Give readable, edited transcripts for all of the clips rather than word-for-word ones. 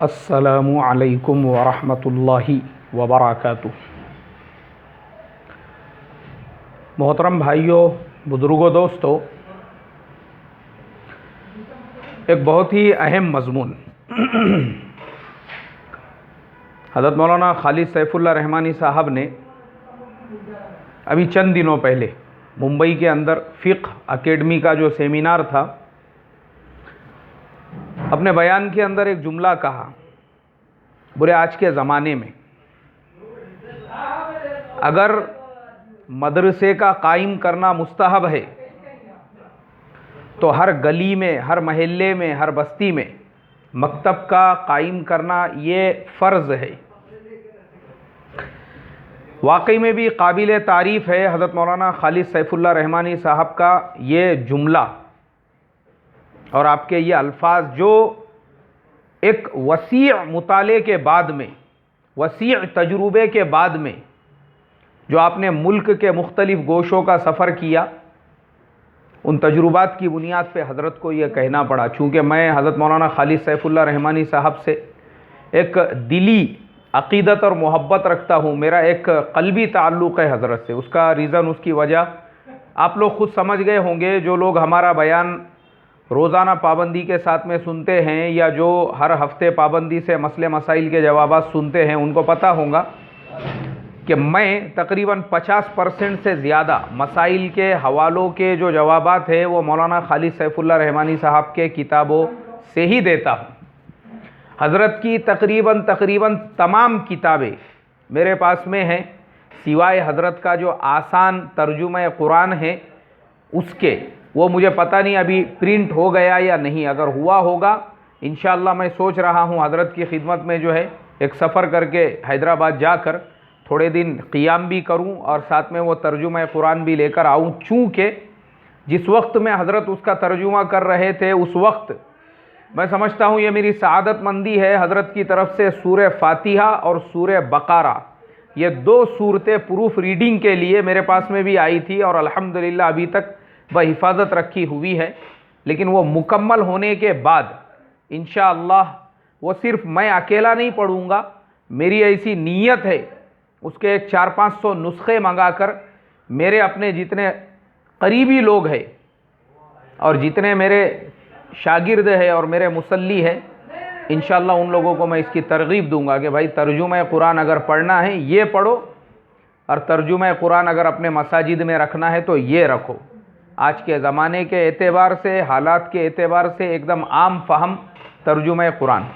अस्सलामु अलैकुम वरहमतुल्लाहि वबरकातुह। मोहतरम भाइयों, बुज़ुर्गों, दोस्तों, एक बहुत ही अहम मज़मून हज़रत मौलाना खालिद सैफुल्लाह रहमानी साहब ने अभी चंद दिनों पहले मुंबई के अंदर फ़िक़्ह अकेडमी का जो सेमिनार था, अपने बयान के अंदर एक जुमला कहा। बोले, आज के ज़माने में अगर मदरसे का कायम करना मुस्तहब है तो हर गली में, हर महल्ले में, हर बस्ती में मकतब का कायम करना ये फ़र्ज़ है। वाकई में भी काबिल तारीफ़ है हज़रत मौलाना खालिद सैफुल्लाह रहमानी साहब का ये जुमला और आपके ये अल्फाज, जो एक वसी मुताले के बाद में, वसी तजुर्बे के बाद में, जो आपने मुल्क के मुख्तलिफ़ गोशों का सफ़र किया, उन तजुर्बात की बुनियाद पे हज़रत को ये कहना पड़ा। चूँकि मैं हज़रत मौलाना खालिद सैफुल्लाह रहमानी साहब से एक दिली अक़ीदत और मोहब्बत रखता हूँ, मेरा एक क़ल्बी ताल्लुक़ है हज़रत से। उसका रीज़न, उसकी वजह आप लोग खुद समझ गए होंगे। जो लोग हमारा बयान रोज़ाना पाबंदी के साथ में सुनते हैं या जो हर हफ्ते पाबंदी से मसले मसाइल के जवाबात सुनते हैं, उनको पता होगा कि मैं तकरीबन 50% से ज़्यादा मसाइल के हवालों के जो जवाबात हैं वो मौलाना खालिद सैफुल्लाह रहमानी साहब के किताबों से ही देता हूँ। हज़रत की तकरीबन तमाम किताबें मेरे पास में हैं, सिवाय हज़रत का जो आसान तर्जुमा कुरान है उसके। वो मुझे पता नहीं अभी प्रिंट हो गया या नहीं, अगर हुआ होगा इंशाअल्लाह मैं सोच रहा हूँ हज़रत की खिदमत में जो है एक सफ़र करके हैदराबाद जाकर थोड़े दिन क़ियाम भी करूं और साथ में वो तर्जुमा कुरान भी लेकर आऊं। चूँकि जिस वक्त में हज़रत उसका तर्जुमा कर रहे थे, उस वक्त मैं समझता हूं ये मेरी सआदतमंदी है, हज़रत की तरफ से सूरह फातिहा और सूरह बक़रा, ये दो सूरतें प्रूफ रीडिंग के लिए मेरे पास में भी आई थी और अल्हम्दुलिल्लाह अभी तक बहिफाजत रखी हुई है। लेकिन वो मुकम्मल होने के बाद इंशाअल्लाह वो सिर्फ़ मैं अकेला नहीं पढ़ूँगा, मेरी ऐसी नीयत है उसके 400-500 नुस्खे मंगाकर मेरे अपने जितने करीबी लोग हैं और जितने मेरे शागिर्द है और मेरे मुसल्ली है, इंशाअल्लाह उन लोगों को मैं इसकी तरगीब दूंगा कि भाई तर्जुमा कुरान अगर पढ़ना है ये पढ़ो और तर्जुमा कुरान अगर अपने मसाजिद में रखना है तो ये रखो। आज के ज़माने के एतबार से, हालात के एतबार से एकदम आम फहम तर्जुमा कुरान।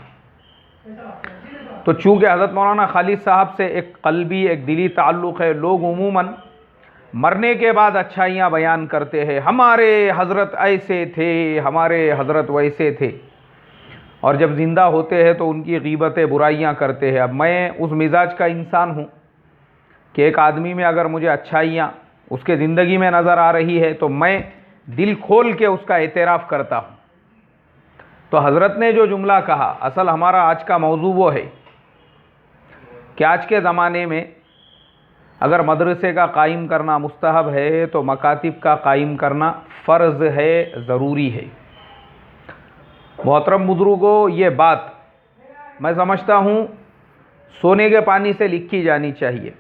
तो चूँकि हज़रत मौलाना खालिद साहब से एक क़ल्बी, एक दिली ताल्लुक़ है, लोग उमूमन मरने के बाद अच्छाइयाँ बयान करते हैं, हमारे हज़रत ऐसे थे, हमारे हज़रत वैसे थे, और जब ज़िंदा होते हैं तो उनकी ग़ीबतें, बुराइयाँ करते हैं। अब मैं उस मिजाज का इंसान हूँ कि एक आदमी में अगर मुझे अच्छाइयाँ उसके ज़िंदगी में नज़र आ रही है तो मैं दिल खोल के उसका एतराफ़ करता हूँ। तो हज़रत ने जो जुमला कहा, असल हमारा आज का मौजू वो है कि आज के ज़माने में अगर मदरसे का कायम करना मुस्तहब है तो मकातिब का कायम करना फ़र्ज़ है, ज़रूरी है। मोहतरम बुज़ुर्गों, ये बात मैं समझता हूँ सोने के पानी से लिखी जानी चाहिए।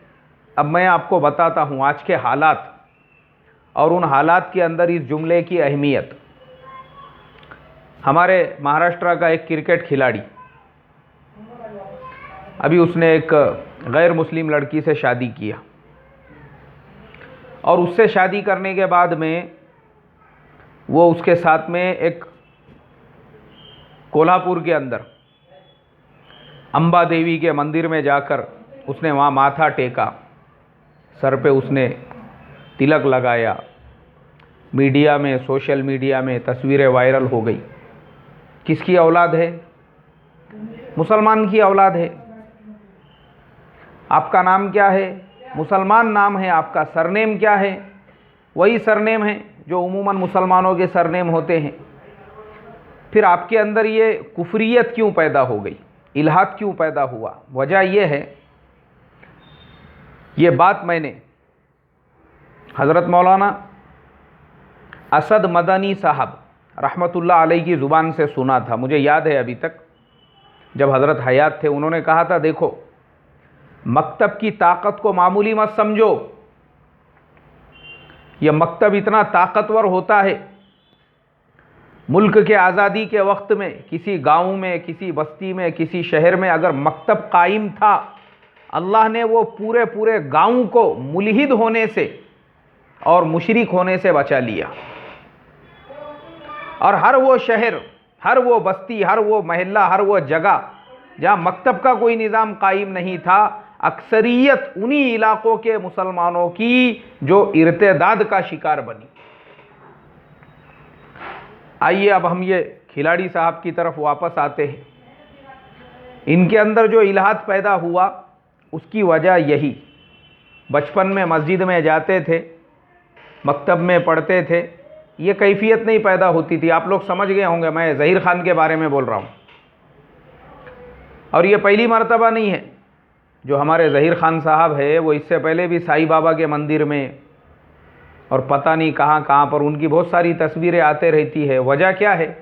अब मैं आपको बताता हूँ आज के हालात और उन हालात के अंदर इस जुमले की अहमियत। हमारे महाराष्ट्र का एक क्रिकेट खिलाड़ी, अभी उसने एक गैर मुस्लिम लड़की से शादी किया और उससे शादी करने के बाद में वो उसके साथ में एक कोल्हापुर के अंदर अंबा देवी के मंदिर में जाकर उसने वहाँ माथा टेका, सर पे उसने तिलक लगाया। मीडिया में, सोशल मीडिया में तस्वीरें वायरल हो गई। किसकी औलाद है? मुसलमान की औलाद है। आपका नाम क्या है? मुसलमान नाम है। आपका सरनेम क्या है? वही सरनेम है जो उमूमन मुसलमानों के सरनेम होते हैं। फिर आपके अंदर ये कुफरियत क्यों पैदा हो गई? इल्हाद क्यों पैदा हुआ? वजह यह है, ये बात मैंने हज़रत मौलाना असद मदनी साहब रहमतुल्लाह अलैह की ज़ुबान से सुना था। मुझे याद है अभी तक जब हज़रत हयात थे, उन्होंने कहा था, देखो मकतब की ताकत को मामूली मत समझो, यह मकतब इतना ताकतवर होता है। मुल्क के आज़ादी के वक्त में किसी गांव में, किसी बस्ती में, किसी शहर में अगर मकतब कायम था, अल्लाह ने वो पूरे पूरे गांव को मुल्हिद होने से और मुशरिक होने से बचा लिया। और हर वो शहर, हर वो बस्ती, हर वो महल्ला, हर वो जगह जहाँ मकतब का कोई निज़ाम कायम नहीं था, अक्सरियत उन्हीं इलाकों के मुसलमानों की जो इर्तिदाद का शिकार बनी। आइए अब हम ये खिलाड़ी साहब की तरफ वापस आते हैं। इनके अंदर जो इल्हाद पैदा हुआ उसकी वजह यही, बचपन में मस्जिद में जाते थे, मकतब में पढ़ते थे, ये कैफियत नहीं पैदा होती थी। आप लोग समझ गए होंगे मैं ज़हीर खान के बारे में बोल रहा हूँ। और ये पहली मर्तबा नहीं है जो हमारे ज़हीर खान साहब है, वो इससे पहले भी साईं बाबा के मंदिर में और पता नहीं कहाँ कहाँ पर उनकी बहुत सारी तस्वीरें आते रहती है। वजह क्या है?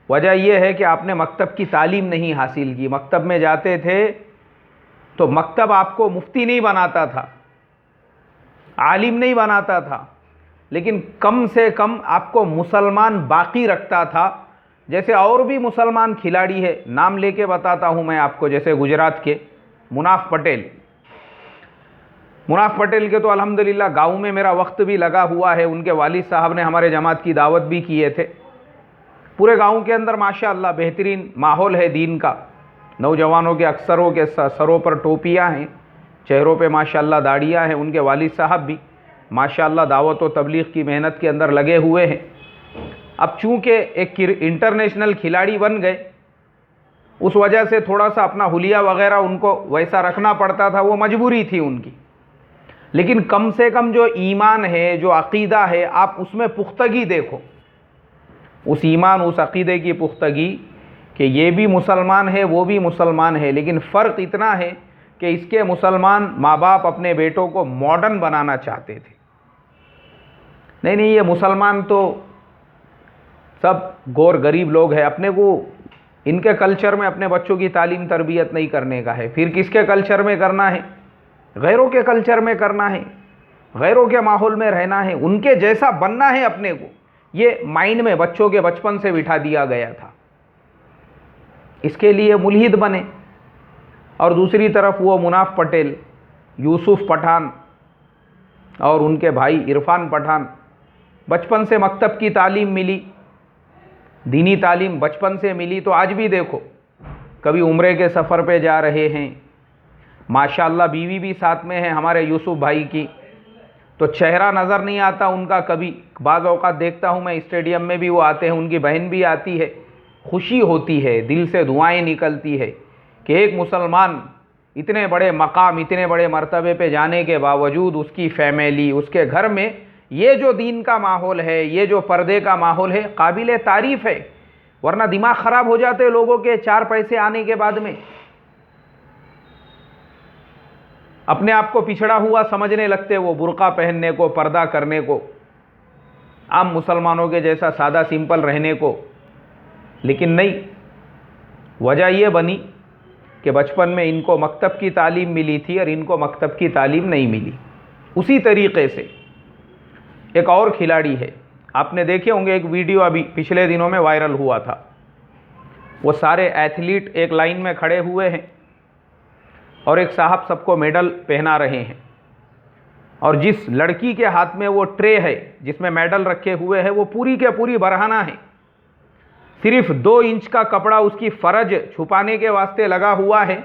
वजह यह है कि आपने मकतब की तालीम नहीं हासिल की। मकतब में जाते थे तो मकतब आपको मुफ्ती नहीं बनाता था, आलिम नहीं बनाता था, लेकिन कम से कम आपको मुसलमान बाकी रखता था। जैसे और भी मुसलमान खिलाड़ी है, नाम लेके बताता हूँ मैं आपको, जैसे गुजरात के मुनाफ पटेल। मुनाफ पटेल के तो अल्हम्दुलिल्लाह गाँव में मेरा वक्त भी लगा हुआ है। उनके वालिद साहब ने हमारे जमात की दावत भी किए थे। पूरे गांव के अंदर माशाअल्लाह बेहतरीन माहौल है दीन का। नौजवानों के अक्सरों के सरों पर टोपियां हैं, चेहरों पे माशाअल्लाह दाढ़ियां हैं। उनके वालिद साहब भी माशाअल्लाह दावत व तबलीग की मेहनत के अंदर लगे हुए हैं। अब चूँकि एक इंटरनेशनल खिलाड़ी बन गए, उस वजह से थोड़ा सा अपना हुलिया वगैरह उनको वैसा रखना पड़ता था, वो मजबूरी थी उनकी। लेकिन कम से कम जो ईमान है, जो अक़ीदा है, आप उसमें पुख्तगी देखो, उस ईमान, उस अक़ीदे की पुख्तगी कि ये भी मुसलमान है, वो भी मुसलमान है, लेकिन फ़र्क इतना है कि इसके मुसलमान माँ बाप अपने बेटों को मॉडर्न बनाना चाहते थे। नहीं, ये मुसलमान तो सब गौर गरीब लोग हैं, अपने को इनके कल्चर में अपने बच्चों की तालीम तरबियत नहीं करने का है। फिर किसके कल्चर में करना है? गैरों के कल्चर में करना है, गैरों के माहौल में रहना है, उनके जैसा बनना है अपने को। ये माइंड में बच्चों के बचपन से बिठा दिया गया था। इसके लिए मुल्हिद बने। और दूसरी तरफ वो मुनाफ पटेल, यूसुफ पठान और उनके भाई इरफान पठान, बचपन से मकतब की तालीम मिली, दीनी तालीम बचपन से मिली। तो आज भी देखो, कभी उम्रे के सफ़र पे जा रहे हैं, माशाअल्लाह बीवी भी साथ में है हमारे यूसुफ भाई की, तो चेहरा नज़र नहीं आता उनका कभी। बाज़ औक़ात देखता हूँ मैं, स्टेडियम में भी वो आते हैं, उनकी बहन भी आती है। खुशी होती है, दिल से दुआएं निकलती है कि एक मुसलमान इतने बड़े मकाम, इतने बड़े मर्तबे पे जाने के बावजूद उसकी फैमिली, उसके घर में ये जो दीन का माहौल है, ये जो पर्दे का माहौल है, काबिल तारीफ़ है। वरना दिमाग ख़राब हो जाते लोगों के 4 पैसे आने के बाद में। अपने आप को पिछड़ा हुआ समझने लगते वो, बुर्का पहनने को, पर्दा करने को, आम मुसलमानों के जैसा सादा सिंपल रहने को। लेकिन नहीं, वजह यह बनी कि बचपन में इनको मकतब की तालीम मिली थी और इनको मकतब की तालीम नहीं मिली। उसी तरीक़े से एक और खिलाड़ी है, आपने देखे होंगे, एक वीडियो अभी पिछले दिनों में वायरल हुआ था। वो सारे एथलीट एक लाइन में खड़े हुए हैं और एक साहब सबको मेडल पहना रहे हैं, और जिस लड़की के हाथ में वो ट्रे है जिसमें मेडल रखे हुए हैं, वो पूरी के पूरी बरहना है। सिर्फ 2 इंच का कपड़ा उसकी फरज छुपाने के वास्ते लगा हुआ है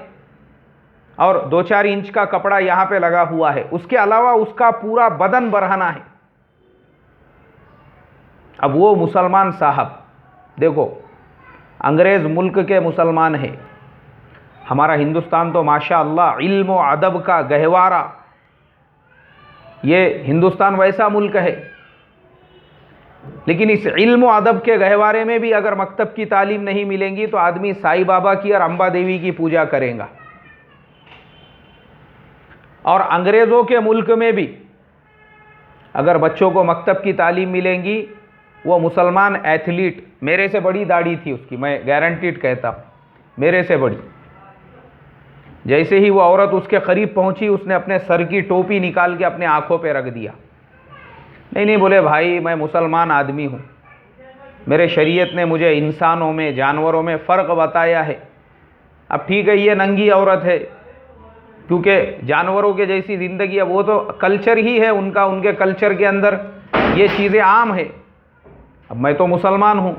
और 2-4 इंच का कपड़ा यहाँ पे लगा हुआ है। उसके अलावा उसका पूरा बदन बरहना है। अब वो मुसलमान साहब देखो, अंग्रेज़ मुल्क के मुसलमान है। हमारा हिंदुस्तान तो माशाअल्लाह इल्म व अदब का गहवारा, ये हिंदुस्तान वैसा मुल्क है। लेकिन इस इल्म व अदब के गहवारे में भी अगर मकतब की तालीम नहीं मिलेंगी तो आदमी साईं बाबा की और अम्बा देवी की पूजा करेगा। और अंग्रेज़ों के मुल्क में भी अगर बच्चों को मकतब की तालीम मिलेंगी, वो मुसलमान एथलीट, मेरे से बड़ी दाढ़ी थी उसकी, मैं गारंटीड कहता हूँ, मेरे से बड़ी। जैसे ही वो औरत उसके करीब पहुंची, उसने अपने सर की टोपी निकाल के अपने आंखों पे रख दिया। नहीं नहीं, बोले भाई मैं मुसलमान आदमी हूँ, मेरे शरीयत ने मुझे इंसानों में जानवरों में फ़र्क बताया है। अब ठीक है, ये नंगी औरत है, क्योंकि जानवरों के जैसी ज़िंदगी है, वो तो कल्चर ही है उनका, उनके कल्चर के अंदर ये चीज़ें आम है। अब मैं तो मुसलमान हूँ,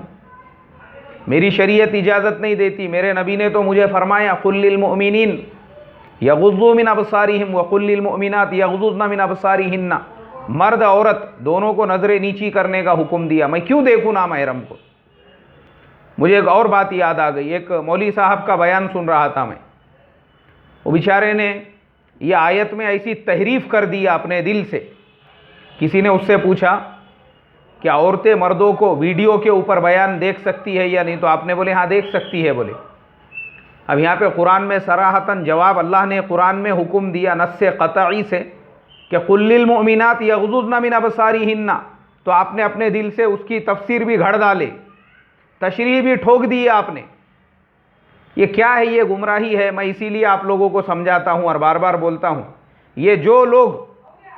मेरी शरीयत इजाज़त नहीं देती। मेरे नबी ने तो मुझे फरमाया कुल लिल मुमिनीन यग़ुज़्ज़ू मिन अबसारिहिम व कुल लिल मुमिनात यग़ुज़्ज़ुन मिन अबसारिहिन्ना। मर्द औरत दोनों को नज़रें नीची करने का हुक्म दिया। मैं क्यों देखूँ नामहरम को। मुझे एक और बात याद आ गई। एक मौलवी साहब का बयान सुन रहा था मैं, वो बेचारे ने ये आयत में ऐसी तहरीफ कर दिया अपने दिल से। किसी ने उससे पूछा कि औरतें मर्दों को वीडियो के ऊपर बयान देख सकती है या नहीं, तो आपने बोले हाँ देख सकती है बोले। अब यहाँ पे कुरान में सराहतन जवाब, अल्लाह ने कुरान में हुक्म दिया नस्से क़तई से कि कुल्लिल मुमिनात यग़ुज़्ज़ुन मिन अबसारिहिन्ना, तो आपने अपने दिल से उसकी तफसीर भी घड़ डाले, तशरीह भी ठोक दी आपने। ये क्या है, ये गुमराही है। मैं इसीलिए आप लोगों को समझाता हूँ और बार बार बोलता हूँ, ये जो लोग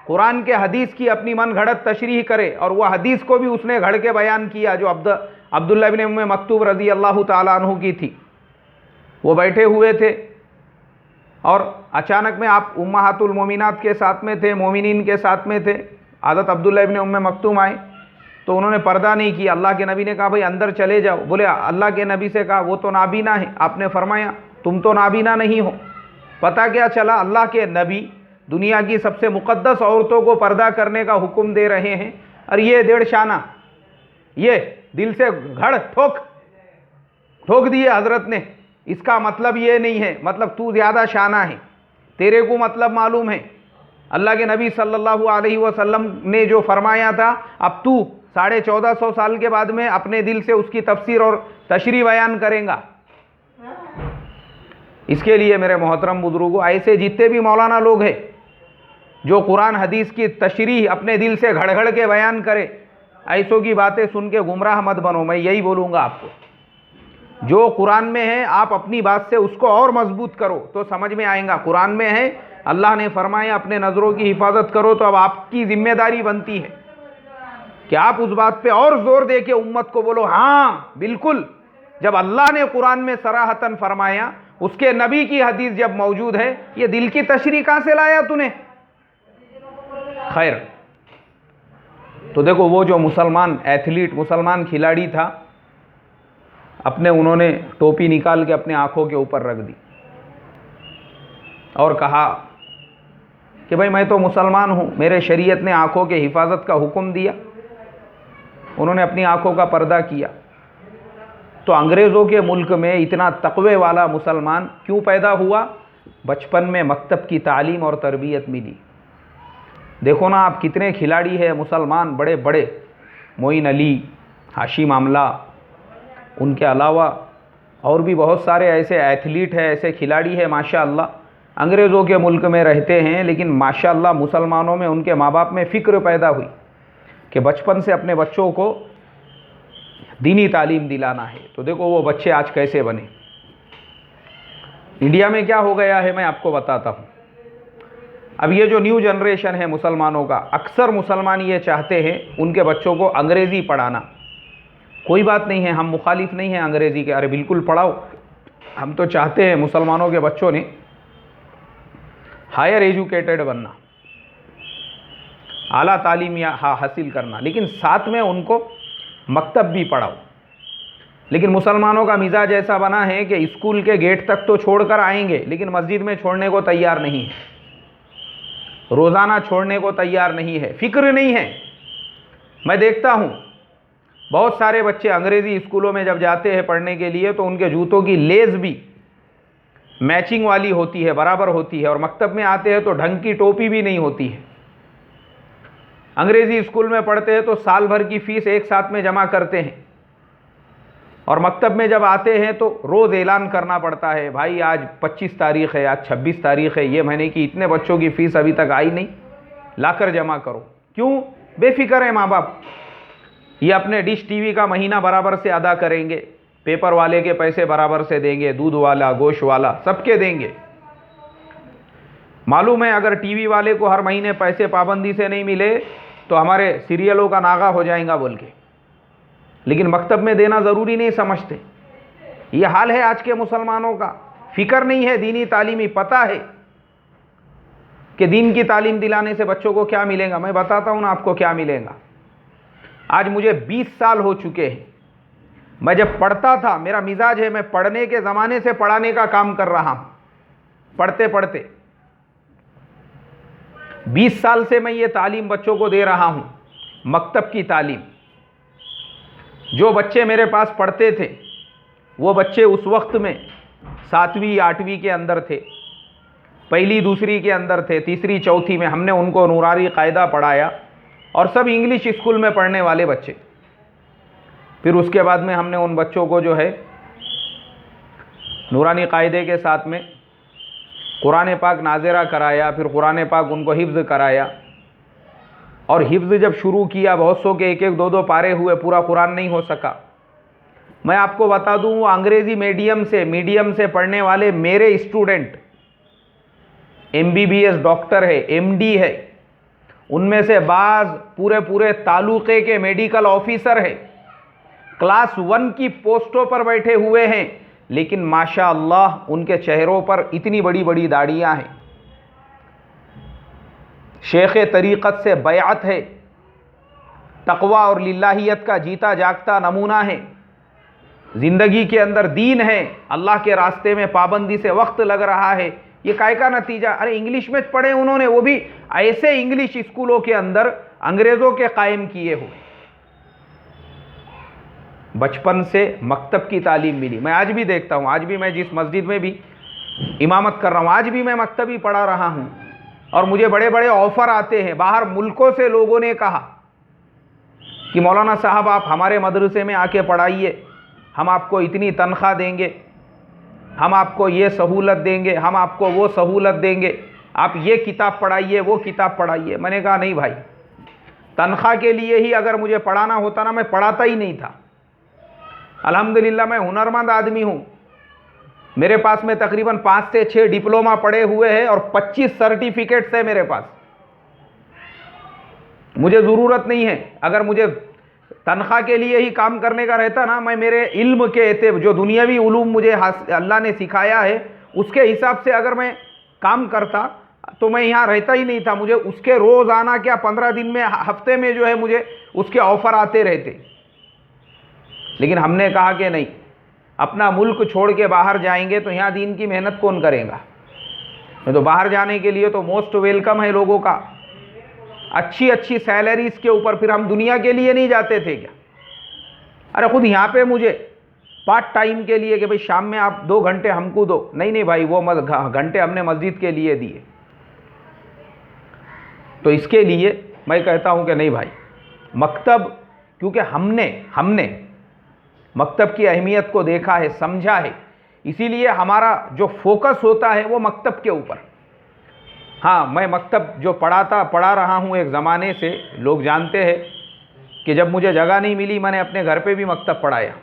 कुरान के हदीस की अपनी मन घड़त तशरीह करे, और वह हदीस को भी उसने घड़ के बयान किया जो अब्दुल्लाह इब्न उम्मे मक्तूम रज़ी अल्लाह ताला अन्हु की थी। वो बैठे हुए थे और अचानक में आप उम्महातुल मोमिनात के साथ में थे, मोमिनीन के साथ में थे। आदत अब्दुल्लाह इब्न उम्मे मक्तूम आए तो उन्होंने पर्दा नहीं किया। अल्लाह के नबी ने कहा भाई अंदर चले जाओ। बोले अल्लाह के नबी से कहा वो तो नाबीना है। आपने फरमाया तुम तो नाबीना नहीं हो। पता क्या चला, अल्लाह के नबी दुनिया की सबसे मुक़द्दस औरतों को पर्दा करने का हुक्म दे रहे हैं, और ये डेढ़ शाना ये दिल से घड़ ठोक दिए हजरत ने। इसका मतलब ये नहीं है, मतलब तू ज़्यादा शाना है, तेरे को मतलब मालूम है। अल्लाह के नबी सल्लल्लाहु अलैहि वसल्लम ने जो फरमाया था, अब तू 1450 साल के बाद में अपने दिल से उसकी तफसीर और तशरीह बयान करेगा। इसके लिए मेरे मोहतरम बुजुर्गों, ऐसे जितने भी मौलाना लोग हैं जो कुरान हदीस की तशरीह अपने दिल से घड़ घड़ के बयान करे, ऐसों की बातें सुन के गुमराह मत बनो। मैं यही बोलूँगा आपको, जो कुरान में है आप अपनी बात से उसको और मजबूत करो तो समझ में आएगा। कुरान में है, अल्लाह ने फरमाया अपने नज़रों की हिफाजत करो, तो अब आपकी जिम्मेदारी बनती है कि आप उस बात पे और जोर दे के उम्मत को बोलो हाँ बिल्कुल। जब अल्लाह ने कुरान में सराहतन फरमाया, उसके नबी की हदीस जब मौजूद है, ये दिल की तशरीह कहाँ से लाया तूने। खैर, तो देखो वो जो मुसलमान एथलीट, मुसलमान खिलाड़ी था, अपने उन्होंने टोपी निकाल के अपने आंखों के ऊपर रख दी और कहा कि भाई मैं तो मुसलमान हूँ, मेरे शरीयत ने आंखों के हिफाजत का हुक्म दिया। उन्होंने अपनी आंखों का पर्दा किया। तो अंग्रेज़ों के मुल्क में इतना तक़वे वाला मुसलमान क्यों पैदा हुआ? बचपन में मकतब की तालीम और तरबियत मिली। देखो ना आप, कितने खिलाड़ी हैं मुसलमान बड़े बड़े, मोइन अली, हाशिम आमला, उनके अलावा और भी बहुत सारे ऐसे एथलीट हैं, ऐसे खिलाड़ी हैं माशाअल्लाह, अंग्रेज़ों के मुल्क में रहते हैं, लेकिन माशाअल्लाह मुसलमानों में, उनके माँ बाप में फ़िक्र पैदा हुई कि बचपन से अपने बच्चों को दीनी तालीम दिलाना है। तो देखो वो बच्चे आज कैसे बने। इंडिया में क्या हो गया है मैं आपको बताता हूँ। अब ये जो न्यू जनरेशन है मुसलमानों का, अक्सर मुसलमान ये चाहते हैं उनके बच्चों को अंग्रेज़ी पढ़ाना। कोई बात नहीं है, हम मुखालिफ नहीं हैं अंग्रेज़ी के, अरे बिल्कुल पढ़ाओ। हम तो चाहते हैं मुसलमानों के बच्चों ने हायर एजुकेटेड बनना, आला तालीम या हासिल करना, लेकिन साथ में उनको मकतब भी पढ़ाओ। लेकिन मुसलमानों का मिजाज ऐसा बना है कि स्कूल के गेट तक तो छोड़कर आएंगे, लेकिन मस्जिद में छोड़ने को तैयार नहीं है, रोज़ाना छोड़ने को तैयार नहीं है, फ़िक्र नहीं है। मैं देखता हूँ बहुत सारे बच्चे अंग्रेज़ी स्कूलों में जब जाते हैं पढ़ने के लिए, तो उनके जूतों की लेस भी मैचिंग वाली होती है, बराबर होती है, और मकतब में आते हैं तो ढंग की टोपी भी नहीं होती है। अंग्रेज़ी स्कूल में पढ़ते हैं तो साल भर की फ़ीस एक साथ में जमा करते हैं, और मकतब में जब आते हैं तो रोज़ ऐलान करना पड़ता है, भाई आज 25 तारीख़ है, आज 26 तारीख़ है, ये महीने की इतने बच्चों की फ़ीस अभी तक आई नहीं, लाकर जमा करो। क्यों? बेफिक्र है माँ बाप, ये अपने डिश टीवी का महीना बराबर से अदा करेंगे, पेपर वाले के पैसे बराबर से देंगे, दूध वाला, गोश्त वाला, सबके देंगे। मालूम है अगर टीवी वाले को हर महीने पैसे पाबंदी से नहीं मिले तो हमारे सीरियलों का नागा हो जाएगा बोल के, लेकिन मकतब में देना ज़रूरी नहीं समझते। ये हाल है आज के मुसलमानों का। फिक्र नहीं है दीनी तालीमी, पता है कि दीन की तालीम दिलाने से बच्चों को क्या मिलेगा। मैं बताता हूँ ना आपको क्या मिलेगा। आज मुझे 20 साल हो चुके हैं। मैं जब पढ़ता था, मेरा मिजाज है, मैं पढ़ने के ज़माने से पढ़ाने का काम कर रहा हूँ। पढ़ते पढ़ते 20 साल से मैं ये तालीम बच्चों को दे रहा हूँ, मकतब की तालीम। जो बच्चे मेरे पास पढ़ते थे वो बच्चे उस वक्त में 7वीं 8वीं के अंदर थे, 1ली 2री के अंदर थे, 3री 4थी में हमने उनको नूरानी कायदा पढ़ाया, और सब इंग्लिश स्कूल में पढ़ने वाले बच्चे। फिर उसके बाद में हमने उन बच्चों को जो है नूरानी कायदे के साथ में कुरान पाक नाज़िरा कराया, फिर कुरान पाक उनको हिफ्ज़ कराया। और हिफ्ज़ जब शुरू किया, बहुत सौ के 1-1 2-2 पारे हुए, पूरा कुरान नहीं हो सका। मैं आपको बता दूं, वो अंग्रेज़ी मीडियम से पढ़ने वाले मेरे स्टूडेंट MBBS डॉक्टर है, MD है, उनमें से बाज़ पूरे तालुके के मेडिकल ऑफिसर है, क्लास 1 की पोस्टों पर बैठे हुए हैं, लेकिन माशाअल्लाह उनके चेहरों पर इतनी बड़ी बड़ी दाढ़ियाँ हैं। शेख तरीक़त से बैअत है, तक़वा और लिल्लाहियत का जीता जागता नमूना है, ज़िंदगी के अंदर दीन है, अल्लाह के रास्ते में पाबंदी से वक्त लग रहा है। ये काय का नतीजा? अरे इंग्लिश में पढ़े उन्होंने, वो भी ऐसे इंग्लिश स्कूलों के अंदर अंग्रेज़ों के कायम किए हुए। बचपन से मकतब की तालीम मिली। मैं आज भी देखता हूँ, आज भी मैं जिस मस्जिद में भी इमामत कर रहा हूँ, आज भी मैं मकतब ही पढ़ा रहा हूँ, और मुझे बड़े बड़े ऑफ़र आते हैं। बाहर मुल्कों से लोगों ने कहा कि मौलाना साहब आप हमारे मदरसे में आके पढ़ाइए, हम आपको इतनी तनख्वाह देंगे, हम आपको ये सहूलत देंगे, हम आपको वो सहूलत देंगे, आप ये किताब पढ़ाइए, वो किताब पढ़ाइए। मैंने कहा नहीं भाई, तनख्वाह के लिए ही अगर मुझे पढ़ाना होता ना, मैं पढ़ाता ही नहीं था। अल्हम्दुलिल्लाह मैं हुनरमंद आदमी हूँ, मेरे पास में तकरीबन 5 से 6 डिप्लोमा पढ़े हुए हैं और 25 सर्टिफिकेट्स है मेरे पास। मुझे ज़रूरत नहीं है, अगर मुझे तनख्वाह के लिए ही काम करने का रहता ना, मैं मेरे इल्म के एतब जो दुनियावी उलूम मुझे अल्लाह ने सिखाया है उसके हिसाब से अगर मैं काम करता तो मैं यहाँ रहता ही नहीं था। मुझे उसके रोज़ाना क्या 15 दिन में, हफ्ते में जो है मुझे उसके ऑफ़र आते रहते। लेकिन हमने कहा कि नहीं, अपना मुल्क छोड़ के बाहर जाएंगे तो यहाँ दीन की मेहनत कौन करेगा। तो बाहर जाने के लिए तो मोस्ट वेलकम है लोगों का, अच्छी अच्छी सैलरीज के ऊपर। फिर हम दुनिया के लिए नहीं जाते थे क्या? अरे खुद यहाँ पे मुझे पार्ट टाइम के लिए कि भाई शाम में आप 2 घंटे हमको दो, नहीं भाई, वो घंटे हमने मस्जिद के लिए दिए। तो इसके लिए मैं कहता हूँ कि नहीं भाई, मकतब, क्योंकि हमने मकतब की अहमियत को देखा है, समझा है, इसीलिए हमारा जो फोकस होता है वो मकतब के ऊपर। हाँ, मैं मकतब जो पढ़ा रहा हूँ एक ज़माने से, लोग जानते हैं कि जब मुझे जगह नहीं मिली मैंने अपने घर पे भी मकतब पढ़ाया,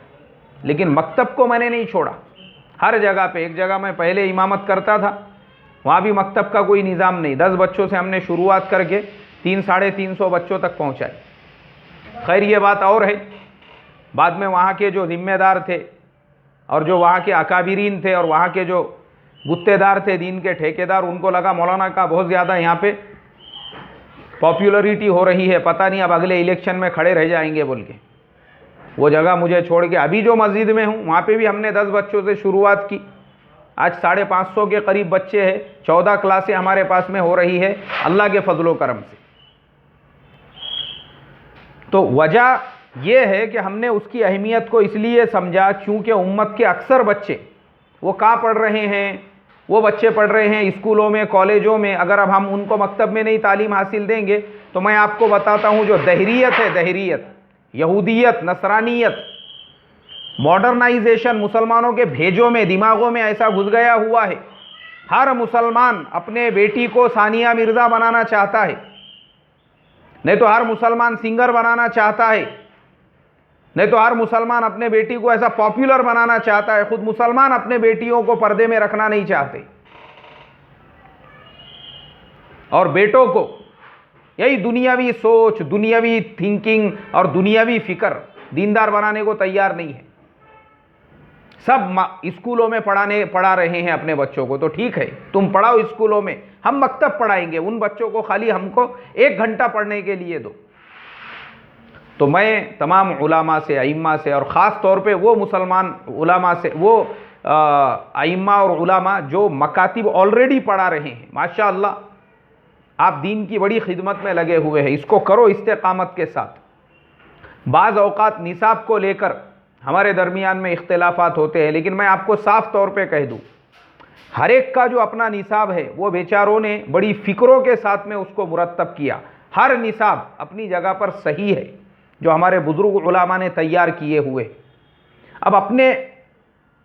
लेकिन मकतब को मैंने नहीं छोड़ा। हर जगह पे, एक जगह मैं पहले इमामत करता था, वहाँ भी मकतब का कोई निज़ाम नहीं। 10 बच्चों से हमने शुरुआत करके 300-350 बच्चों तक पहुँचाई। खैर ये बात और है, बाद में वहाँ के जो ज़िम्मेदार थे और जो वहाँ के अकाबिरीन थे और वहाँ के जो गुत्तेदार थे, दीन के ठेकेदार, उनको लगा मौलाना का बहुत ज़्यादा यहाँ पे पॉपुलरिटी हो रही है, पता नहीं अब अगले इलेक्शन में खड़े रह जाएंगे बोल के वो जगह मुझे छोड़ के अभी जो मस्जिद में हूँ वहाँ पे भी हमने 10 बच्चों से शुरुआत की। आज 550 के करीब बच्चे हैं, 14 क्लासें हमारे पास में हो रही है अल्लाह के फजलो करम से। तो वजह यह है कि हमने उसकी अहमियत को इसलिए समझा क्योंकि उम्मत के अक्सर बच्चे वो कहाँ पढ़ रहे हैं, वो बच्चे पढ़ रहे हैं स्कूलों में, कॉलेजों में। अगर अब हम उनको मकतब में नहीं तालीम हासिल देंगे तो मैं आपको बताता हूँ जो दहरियत है, दहरियत, यहूदियत, नसरानियत, मॉडर्नाइजेशन मुसलमानों के भेजों में, दिमागों में ऐसा घुस गया हुआ है। हर मुसलमान अपने बेटी को सानिया मिर्ज़ा बनाना चाहता है, नहीं तो हर मुसलमान सिंगर बनाना चाहता है। नहीं तो हर मुसलमान अपने बेटी को ऐसा पॉपुलर बनाना चाहता है, खुद मुसलमान अपने बेटियों को पर्दे में रखना नहीं चाहते। और बेटों को यही दुनियावी सोच, दुनियावी थिंकिंग और दुनियावी फिक्र दीनदार बनाने को तैयार नहीं है। सब स्कूलों में पढ़ा रहे हैं अपने बच्चों को, तो ठीक है, तुम पढ़ाओ स्कूलों में, हम मकतब पढ़ाएंगे, उन बच्चों को खाली हमको 1 घंटा पढ़ने के लिए दो। तो मैं तमाम उलामा से, अइम्मा से, और ख़ास तौर पे वो मुसलमान उलामा से, वो अइम्मा और उलामा जो मकातिब ऑलरेडी पढ़ा रहे हैं, माशाअल्लाह आप दीन की बड़ी खिदमत में लगे हुए हैं, इसको करो इस्तेकामत के साथ। बाज़ औक़ात निसाब को लेकर हमारे दरमियान में इख्तिलाफ़ात होते हैं, लेकिन मैं आपको साफ़ तौर पे कह दूँ, हर एक का जो अपना निसाब है वो बेचारों ने बड़ी फ़िक्रों के साथ में उसको मुरत्तब किया। हर निसाब अपनी जगह पर सही है जो हमारे बुज़ुर्ग उलामा ने तैयार किए हुए। अब अपने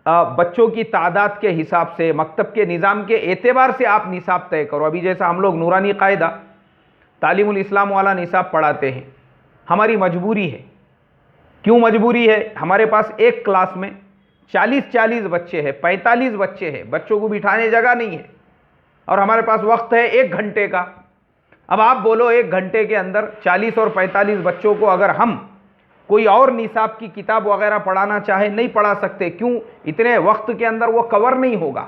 बच्चों की तादाद के हिसाब से, मकतब के निज़ाम के एतबार से आप निसाब तय करो। अभी जैसा हम लोग नूरानी कायदा तालीमुल इस्लाम वाला निसाब पढ़ाते हैं, हमारी मजबूरी है। क्यों मजबूरी है? हमारे पास एक क्लास में 40-40 बच्चे हैं, 45 बच्चे हैं, बच्चों को बिठाने जगह नहीं है, और हमारे पास वक्त है 1 घंटे का। अब आप बोलो 1 घंटे के अंदर 40 और 45 बच्चों को अगर हम कोई और निसाब की किताब वगैरह पढ़ाना चाहे, नहीं पढ़ा सकते। क्यों? इतने वक्त के अंदर वो कवर नहीं होगा,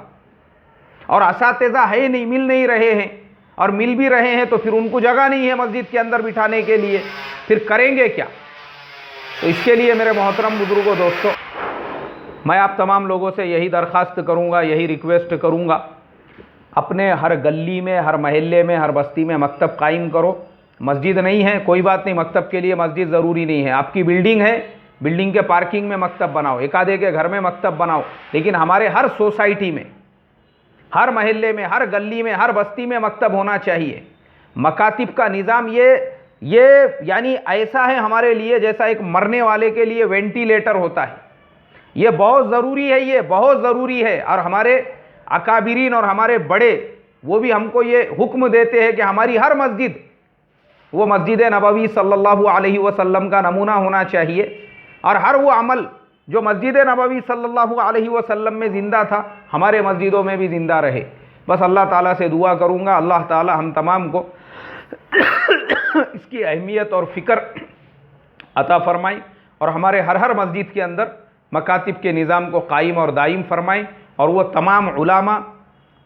और असातिज़ा है नहीं, मिल नहीं रहे हैं, और मिल भी रहे हैं तो फिर उनको जगह नहीं है मस्जिद के अंदर बिठाने के लिए, फिर करेंगे क्या? तो इसके लिए मेरे मोहतरम बुजुर्गों, दोस्तों, मैं आप तमाम लोगों से यही दरख्वास्त करूँगा, यही रिक्वेस्ट करूँगा, अपने हर गली में, हर महल्ले में, हर बस्ती में मकतब कायम करो। मस्जिद नहीं है कोई बात नहीं, मकतब के लिए मस्जिद ज़रूरी नहीं है। आपकी बिल्डिंग है, बिल्डिंग के पार्किंग में मकतब बनाओ, एक आधे के घर में मकतब बनाओ, लेकिन हमारे हर सोसाइटी में, हर महल्ले में, हर गली में, हर बस्ती में मकतब होना चाहिए। मकातिब का निज़ाम ये यानी ऐसा है हमारे लिए जैसा एक मरने वाले के लिए वेंटिलेटर होता है। ये बहुत ज़रूरी है, ये बहुत ज़रूरी है। और हमारे अकाबिरीन और हमारे बड़े वो भी हमको ये हुक्म देते हैं कि हमारी हर मस्जिद वो मस्जिद नबवी सल्लल्लाहु अलैहि वसल्लम का नमूना होना चाहिए, और हर वो अमल जो मस्जिद नबवी सल्लल्लाहु अलैहि वसल्लम में ज़िंदा था हमारे मस्जिदों में भी ज़िंदा रहे। बस अल्लाह ताला से दुआ करूँगा, अल्लाह ताला हम तमाम को इसकी अहमियत और फ़िक्र अता फ़रमाए, और हमारे हर मस्जिद के अंदर मकातिब के निज़ाम को कायम और दायम फ़रमाएँ। और वो तमाम उलामा,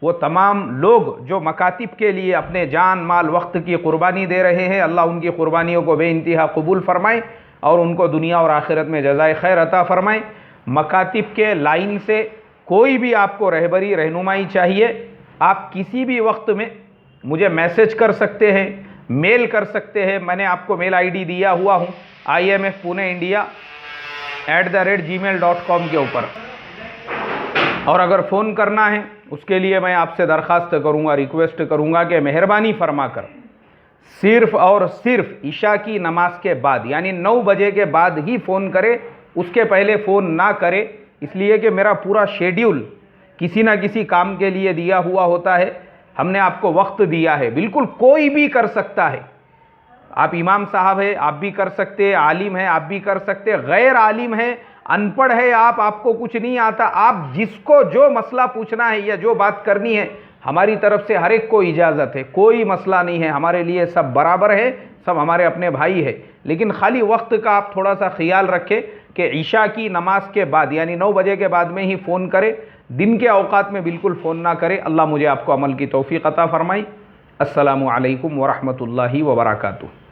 वो तमाम लोग जो मकातिब के लिए अपने जान माल वक्त की क़ुरबानी दे रहे हैं, अल्लाह उनकी क़ुरबानियों को बेइंतहा कबूल फ़रमाए और उनको दुनिया और आखिरत में जज़ाए खैर अता फ़रमाए। मकातिब के लाइन से कोई भी आपको रहबरी रहनुमाई चाहिए, आप किसी भी वक्त में मुझे मैसेज कर सकते हैं, मेल कर सकते हैं। मैंने आपको मेल ID दिया हुआ हूँ IMF Pune India @gmail.com के ऊपर। और अगर फ़ोन करना है उसके लिए मैं आपसे दरख्वास्त करूँगा, रिक्वेस्ट करूँगा कि मेहरबानी फरमा कर सिर्फ़ और सिर्फ इशा की नमाज के बाद, यानी 9 बजे के बाद ही फ़ोन करे, उसके पहले फ़ोन ना करे, इसलिए कि मेरा पूरा शेड्यूल किसी ना किसी काम के लिए दिया हुआ होता है। हमने आपको वक्त दिया है, बिल्कुल कोई भी कर सकता है। आप इमाम साहब है आप भी कर सकते हैं, आलिम है आप भी कर सकते हैं, गैर आलिम है, अनपढ़ है आप, आपको कुछ नहीं आता, आप जिसको जो मसला पूछना है या जो बात करनी है, हमारी तरफ से हर एक को इजाज़त है, कोई मसला नहीं है, हमारे लिए सब बराबर है, सब हमारे अपने भाई है। लेकिन खाली वक्त का आप थोड़ा सा ख्याल रखें कि इशा की नमाज के बाद यानी 9 बजे के बाद में ही फ़ोन करें, दिन के औकात में बिल्कुल फ़ोन ना करें। अल्लाह मुझे आपको अमल की तौफ़ीक़ अता फ़रमाई। अस्सलामु अलैकुम व रहमतुल्लाहि व बरकातुहू।